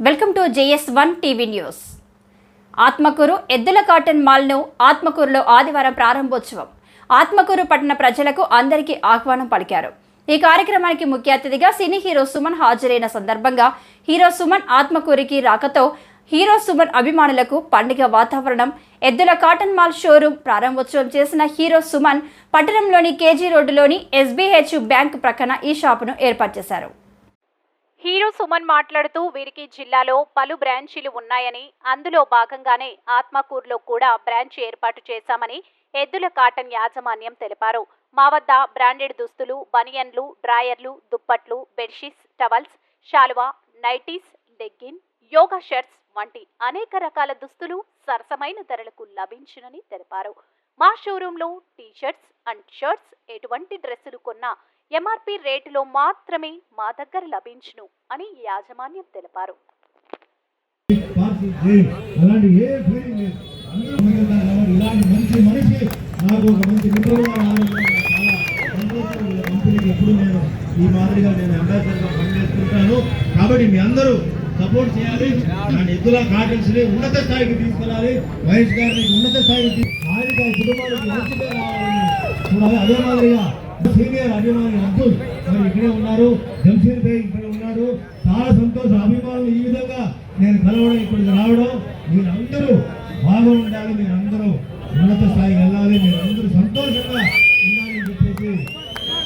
Welcome to JS1 TV news. Atmakur ఎద్దుల cotton మాల్ను ఆత్మకూరులో ఆదివారం ప్రారంభోత్సవం. ఆత్మకూరు పట్టణ ప్రజలకు అందరికీ ఆహ్వానం పలికారు. ఈ కార్యక్రమానికి ముఖ్య అతిథిగా సినీ హీరో సుమన్ హాజరైన సందర్భంగా హీరో సుమన్ ఆత్మకూరుకి రాకతో హీరో సుమన్ అభిమానులకు పండుగ వాతావరణం. ఎద్దుల కాటన్ మాల్ షోరూం ప్రారంభోత్సవం చేసిన హీరో సుమన్ పట్టణంలోని కేజీ రోడ్డులోని SBH బ్యాంక్ ప్రక్కన ఈ షాపును ఏర్పాటు చేశారు. హీరో సుమన్ మాట్లాడుతూ వీరికి జిల్లాలో పలు బ్రాంచీలు ఉన్నాయని, అందులో భాగంగానే ఆత్మకూరులో కూడా బ్రాంచ్ ఏర్పాటు చేశామని ఎద్దుల కాటన్ యాజమాన్యం తెలిపారు. మా వద్ద బ్రాండెడ్ దుస్తులు, బనియన్లు, డ్రాయర్లు, దుప్పట్లు, బెడ్షీట్స్, టవల్స్, శాలువా, నైటీస్, లెగ్గిన్, యోగా షర్ట్స్ వంటి అనేక రకాల దుస్తులు సరసమైన ధరలకు లభించునని తెలిపారు. మా షోరూంలో టీ-షర్ట్స్ అండ్ షర్ట్స్ ఎటువంటి డ్రెస్సులు కొన్నా MRP రేటులో మాత్రమే మా దగ్గర లభించును అని యాజమాన్యం తెలిపారు. కాబట్టి మీ అందరూ సపోర్ట్ చేయాలి. ఎద్దుల కాటన్స్ ని ఉన్నత స్థాయికి తీసుకెళ్ళాలి. మహేష్ గారిని ఉన్నత స్థాయికి కుటుంబానికి మంచిగా రావాలని చూడాలి. అదే మాదిరిగా సీనియర్ అభిమాని అబ్దుల్ మరి ఇక్కడే ఉన్నారు, జంషీర్ భాయ్ ఇక్కడ ఉన్నారు. చాలా సంతోషం. అభిమానులు ఈ విధంగా నేను కలవడం, ఇక్కడికి రావడం, మీరందరూ బాగుండాలి, మీరందరూ ఉన్నత స్థాయికి వెళ్ళాలి, మీరందరూ సంతోషంగా ఉండాలని చెప్పేసి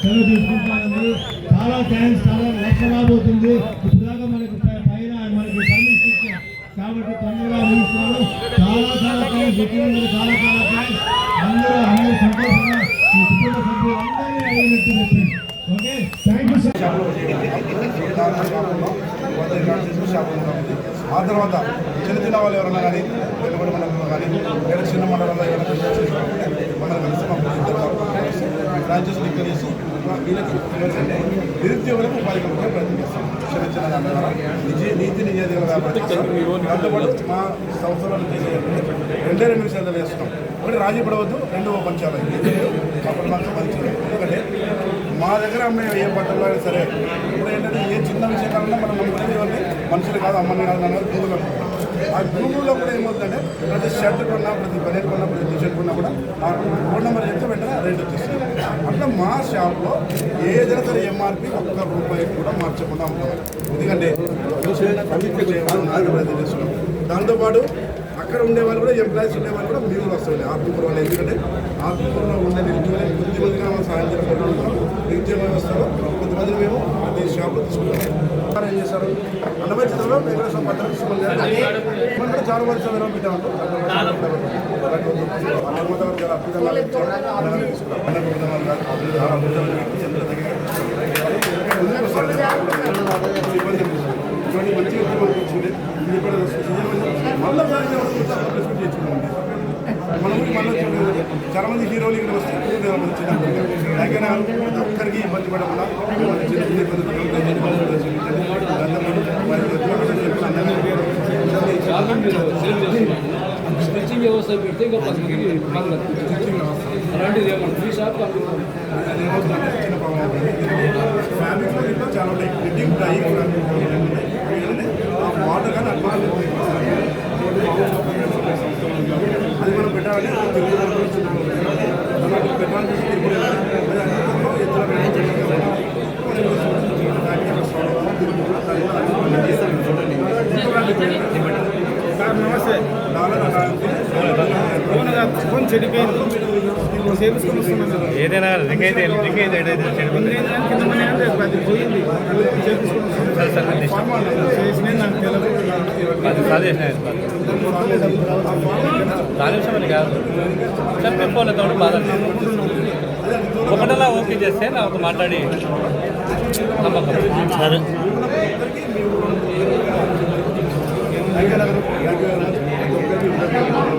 సెలవు తీసుకుంటానండి. చాలా థ్యాంక్స్. చాలా వర్షం రాబోతుంది. ఇప్పుడుదాకా మనకి పైన మనకి పర్మిషన్ ఇచ్చాం కాబట్టి తొందరగా ముగిస్తున్నాను. చాలా థ్యాంక్స్. చాలా థ్యాంక్స్. అందరూ సంతోషంగా మీ కుటుంబ సభ్యులందరినీ అడిగినట్టు చెప్పండి. Okay, thank you sir. ఆ తర్వాత చిన్న చిన్న వాళ్ళు ఎవరన్నా కానీ వెలుగుడి మండలంలో కానీ లేదా చిన్న మండలంలో ఎవరైనా మనం కలిసి బ్రాంచెస్ లింక్ చేసి వీళ్ళకి ఎవరికంటే నిరుద్యోగులకు ఉపాధి కల్పించే ప్రయత్నం చేస్తాం. చిన్న చిన్న దాని ద్వారా నీతి నిజాయితీగా వ్యాపారం దాంతోపాటు మా సంస్థలో రెండే విషయాలు వేస్తున్నాం. ఒకటి రాజీ పడవద్దు, రెండు పంచాలి. అప్పుడు మాత్రం మంచిది. ఎందుకంటే మా దగ్గర అమ్మే ఏ బట్టలు అయినా సరే ఇప్పుడు ఏంటంటే ఏ చిన్న విషయం కాకుండా మనం నమ్ముకునేది ఎవరిని మనుషులు కాదు, అమ్మని కాదు అన్నది భూములు అనుకుంటాం. ఆ భూముల్లో కూడా ఏమవుతుందంటే ప్రతి షర్ట్ కొన్నా, ప్రతి బనెట్ కొన్నా, ప్రతి టీషర్ట్ కొన్నా కూడా ఆ ఫోన్ నెంబర్ చెప్తే వెంటనే రేట్ వచ్చేస్తుంది. అట్లా మా షాప్లో ఏదైనా సరే MRP ₹1 కూడా మార్చకుండా ఉంటాం. ఎందుకంటే ప్రయత్నం చేస్తున్నాం. దాంతోపాటు అక్కడ ఉండేవాళ్ళు కూడా ఎంప్లాయీస్ ఉండేవాళ్ళు కూడా మేము వస్తాం ఆత్మకూరు వాళ్ళు. ఎందుకంటే ఆత్మకూరులో ఉండే నిరుద్యోగులు కొద్దిమందిగా మనం సాయం చేయడం నిరుద్యోగ వ్యవస్థలో కొద్దిమంది మేము ప్రతి షాప్లో తీసుకుంటాం. ఏం చేస్తారు అన్నమయ్య చిత్రంలో వెంకటేశ్వర పత్రం మనం కూడా చాలా మంది చదవడం పెట్టామంటారు. మళ్ళీ చాలా మంది హీరోలు ఇక్కడ వస్తే ఒక్కరికి ఇబ్బంది పడకుండా స్టిచ్చింగ్ వ్యవస్థ పెడితే ఇంకా 10 మంది అలాంటిది ఏమన్నా షాప్ చిన్న ప్రాబ్లం ఫ్యామిలీలో చాలా ఉంటాయి. ఫిట్టింగ్ డ్రైవింగ్ వాటర్ కానీ అడ్వాన్స్ అది మనం పెట్టాలంటే పెట్టాలని నమస్తే. ఫోన్ చెడిపోయింది, చేపించుకొని వస్తున్నాను. ఏదైనా పోయింది చేసిన నాకు దాని విషయమని కాదు, చెప్పే ఫోన్లతో బాధ. ఒకటలా ఓకే చేస్తే నాకు మాట్లాడి నమ్మకం. సరే